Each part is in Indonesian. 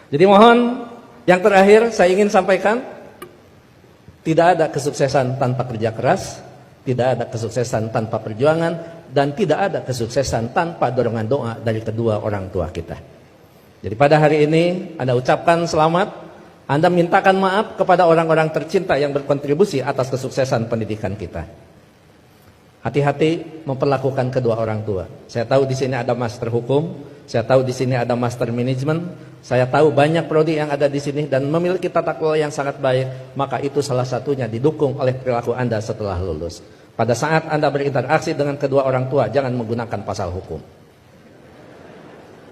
Jadi mohon yang terakhir saya ingin sampaikan, tidak ada kesuksesan tanpa kerja keras, tidak ada kesuksesan tanpa perjuangan, dan tidak ada kesuksesan tanpa dorongan doa dari kedua orang tua kita. Jadi pada hari ini Anda ucapkan selamat, Anda mintakan maaf kepada orang-orang tercinta yang berkontribusi atas kesuksesan pendidikan kita. Hati-hati memperlakukan kedua orang tua. Saya tahu di sini ada master hukum, saya tahu di sini ada master manajemen, saya tahu banyak prodi yang ada di sini dan memiliki tata kelola yang sangat baik, maka itu salah satunya didukung oleh perilaku Anda setelah lulus. Pada saat Anda berinteraksi dengan kedua orang tua, jangan menggunakan pasal hukum.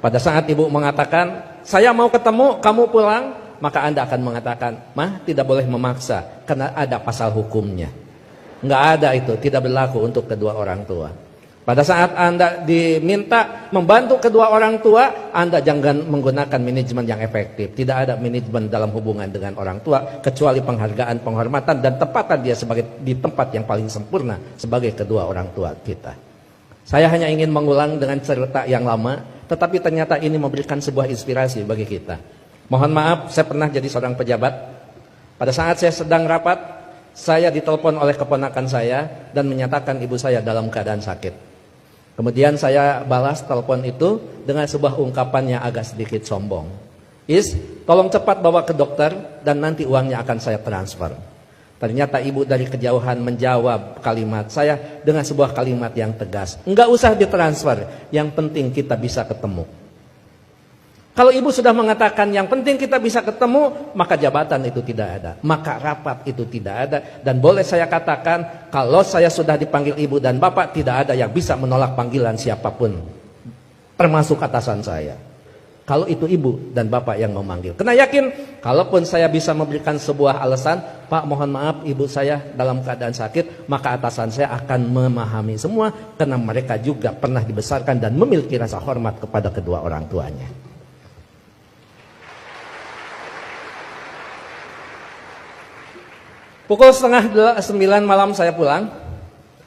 Pada saat ibu mengatakan, saya mau ketemu, kamu pulang, maka Anda akan mengatakan, mah tidak boleh memaksa, karena ada pasal hukumnya. Enggak ada itu, tidak berlaku untuk kedua orang tua. Pada saat Anda diminta membantu kedua orang tua, Anda jangan menggunakan manajemen yang efektif. Tidak ada manajemen dalam hubungan dengan orang tua, kecuali penghargaan, penghormatan, dan tempatan dia sebagai di tempat yang paling sempurna sebagai kedua orang tua kita. Saya hanya ingin mengulang dengan cerita yang lama, tetapi ternyata ini memberikan sebuah inspirasi bagi kita. Mohon maaf, saya pernah jadi seorang pejabat. Pada saat saya sedang rapat, saya ditelepon oleh keponakan saya dan menyatakan ibu saya dalam keadaan sakit. Kemudian saya balas telepon itu dengan sebuah ungkapan yang agak sedikit sombong. Tolong cepat bawa ke dokter dan nanti uangnya akan saya transfer. Ternyata ibu dari kejauhan menjawab kalimat saya dengan sebuah kalimat yang tegas. Enggak usah ditransfer, yang penting kita bisa ketemu. Kalau ibu sudah mengatakan yang penting kita bisa ketemu, maka jabatan itu tidak ada, maka rapat itu tidak ada. Dan boleh saya katakan, kalau saya sudah dipanggil ibu dan bapak, tidak ada yang bisa menolak panggilan siapapun, termasuk atasan saya. Kalau itu ibu dan bapak yang memanggil, karena yakin, kalaupun saya bisa memberikan sebuah alasan, Pak mohon maaf ibu saya dalam keadaan sakit, maka atasan saya akan memahami semua, karena mereka juga pernah dibesarkan dan memiliki rasa hormat kepada kedua orang tuanya. Pukul 8:30 malam saya pulang,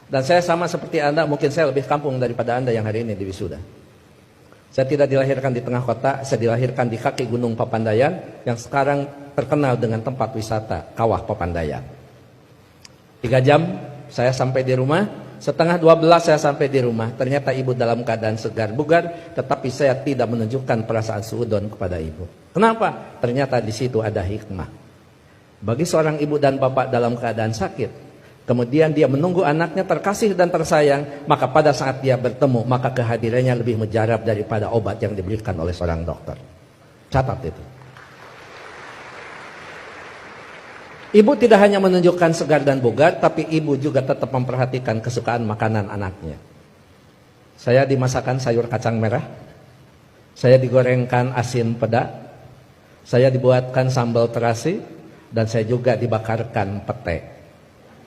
dan saya sama seperti Anda, mungkin saya lebih kampung daripada Anda yang hari ini di wisuda. Saya tidak dilahirkan di tengah kota, saya dilahirkan di kaki Gunung Papandayan yang sekarang terkenal dengan tempat wisata Kawah Papandayan. 3 jam saya sampai di rumah, 11:30 saya sampai di rumah. Ternyata ibu dalam keadaan segar bugar, tetapi saya tidak menunjukkan perasaan suudon kepada ibu. Kenapa? Ternyata di situ ada hikmah. Bagi seorang ibu dan bapak dalam keadaan sakit, kemudian dia menunggu anaknya terkasih dan tersayang, maka pada saat dia bertemu, maka kehadirannya lebih mujarab daripada obat yang diberikan oleh seorang dokter. Catat itu. Ibu tidak hanya menunjukkan segar dan bugar, tapi ibu juga tetap memperhatikan kesukaan makanan anaknya. Saya dimasakkan sayur kacang merah, saya digorengkan asin peda, saya dibuatkan sambal terasi, dan saya juga dibakarkan pete.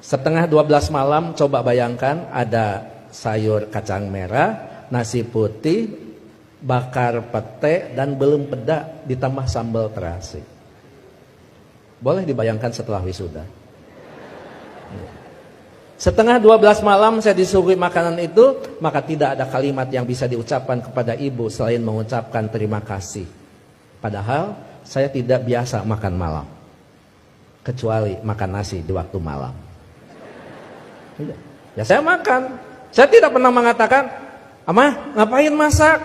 11:30 malam, coba bayangkan ada sayur kacang merah, nasi putih, bakar pete, dan belum peda ditambah sambal terasi. Boleh dibayangkan setelah wisuda. 11:30 malam saya disuguhi makanan itu, maka tidak ada kalimat yang bisa diucapkan kepada ibu selain mengucapkan terima kasih. Padahal saya tidak biasa makan malam, kecuali makan nasi di waktu malam. Ya saya makan. Saya tidak pernah mengatakan, Amah ngapain masak?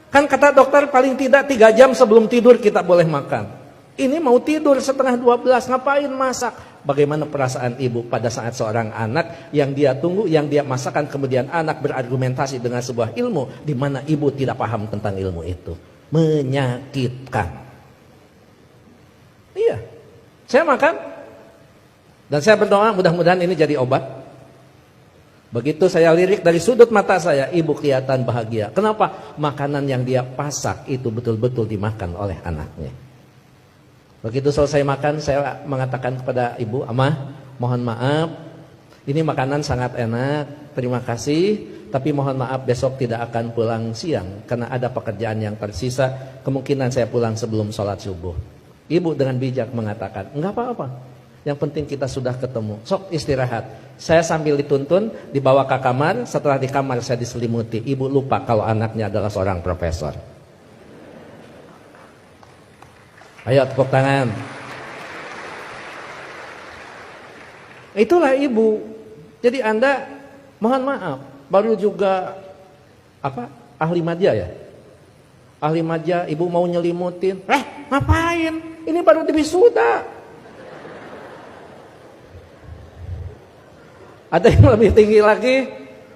Kan kata dokter paling tidak 3 jam sebelum tidur kita boleh makan. Ini mau tidur 11:30, ngapain masak? Bagaimana perasaan ibu pada saat seorang anak yang dia tunggu, yang dia masakan, kemudian anak berargumentasi dengan sebuah ilmu di mana ibu tidak paham tentang ilmu itu? Menyakitkan. Iya. Saya makan dan saya berdoa mudah-mudahan ini jadi obat. Begitu saya lirik dari sudut mata saya, ibu kelihatan bahagia. Kenapa? Makanan yang dia pasak itu betul-betul dimakan oleh anaknya. Begitu selesai makan, saya mengatakan kepada ibu, Amah, mohon maaf, ini makanan sangat enak, terima kasih, tapi mohon maaf besok tidak akan pulang siang karena ada pekerjaan yang tersisa, kemungkinan saya pulang sebelum sholat subuh. Ibu dengan bijak mengatakan, enggak apa-apa, yang penting kita sudah ketemu, sok istirahat. Saya sambil dituntun, dibawa ke kamar, setelah di kamar saya diselimuti. Ibu lupa kalau anaknya adalah seorang profesor. Ayo tepuk tangan. Itulah ibu. Jadi Anda mohon maaf, baru juga ahli madya ya? Ahli madya, ibu mau nyelimutin. Ngapain? Ini baru wisuda. Ada yang lebih tinggi lagi.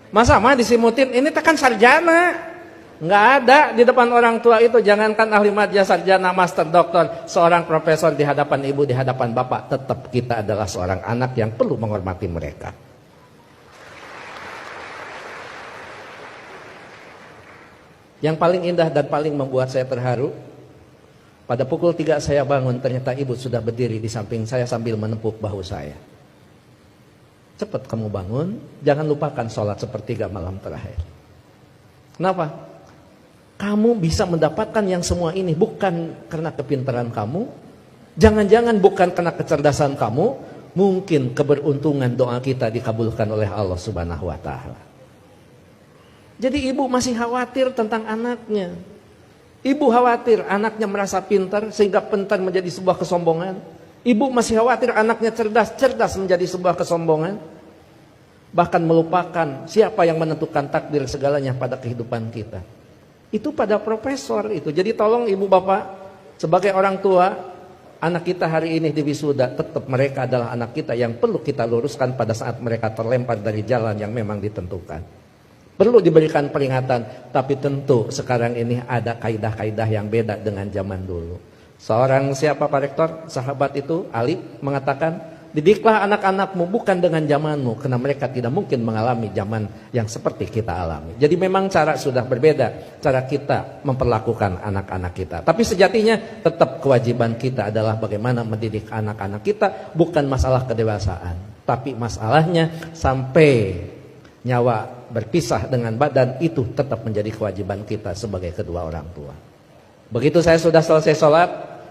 Masa mah disimutin? Ini tekan sarjana. Nggak ada di depan orang tua itu. Jangankan ahli madya, sarjana, master, doktor, seorang profesor di hadapan ibu, di hadapan bapak, tetap kita adalah seorang anak yang perlu menghormati mereka. Yang paling indah dan paling membuat saya terharu, pada pukul 3 saya bangun, ternyata ibu sudah berdiri di samping saya sambil menepuk bahu saya. Cepat kamu bangun, jangan lupakan sholat sepertiga malam terakhir. Kenapa? Kamu bisa mendapatkan yang semua ini bukan karena kepintaran kamu, jangan-jangan bukan karena kecerdasan kamu, mungkin keberuntungan doa kita dikabulkan oleh Allah Subhanahu wa Ta'ala. Jadi ibu masih khawatir tentang anaknya. Ibu khawatir anaknya merasa pintar sehingga pintar menjadi sebuah kesombongan. Ibu masih khawatir anaknya cerdas, cerdas menjadi sebuah kesombongan. Bahkan melupakan siapa yang menentukan takdir segalanya pada kehidupan kita. Itu pada profesor itu. Jadi tolong ibu bapak, sebagai orang tua, anak kita hari ini di wisuda, tetap mereka adalah anak kita yang perlu kita luruskan pada saat mereka terlempar dari jalan yang memang ditentukan. Perlu diberikan peringatan, tapi tentu sekarang ini ada kaidah-kaidah yang beda dengan zaman dulu. Seorang siapa Pak Rektor, sahabat itu, Ali, mengatakan, didiklah anak-anakmu bukan dengan zamanmu, karena mereka tidak mungkin mengalami zaman yang seperti kita alami. Jadi memang cara sudah berbeda, cara kita memperlakukan anak-anak kita. Tapi sejatinya tetap kewajiban kita adalah bagaimana mendidik anak-anak kita, bukan masalah kedewasaan. Tapi masalahnya sampai nyawa berpisah dengan badan, itu tetap menjadi kewajiban kita sebagai kedua orang tua. Begitu saya sudah selesai sholat,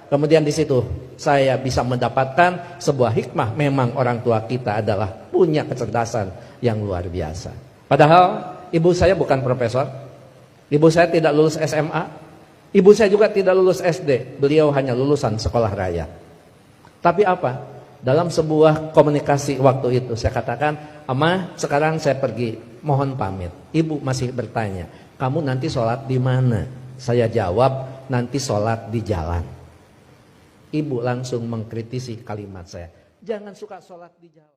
kemudian di situ saya bisa mendapatkan sebuah hikmah. Memang orang tua kita adalah punya kecerdasan yang luar biasa. Padahal ibu saya bukan profesor, ibu saya tidak lulus SMA, ibu saya juga tidak lulus SD. Beliau hanya lulusan sekolah raya. Tapi apa? Dalam sebuah komunikasi waktu itu saya katakan, "Ama, sekarang saya pergi, mohon pamit." Ibu masih bertanya, "Kamu nanti sholat di mana?" Saya jawab, "Nanti sholat di jalan." Ibu langsung mengkritisi kalimat saya, "Jangan suka sholat di jalan."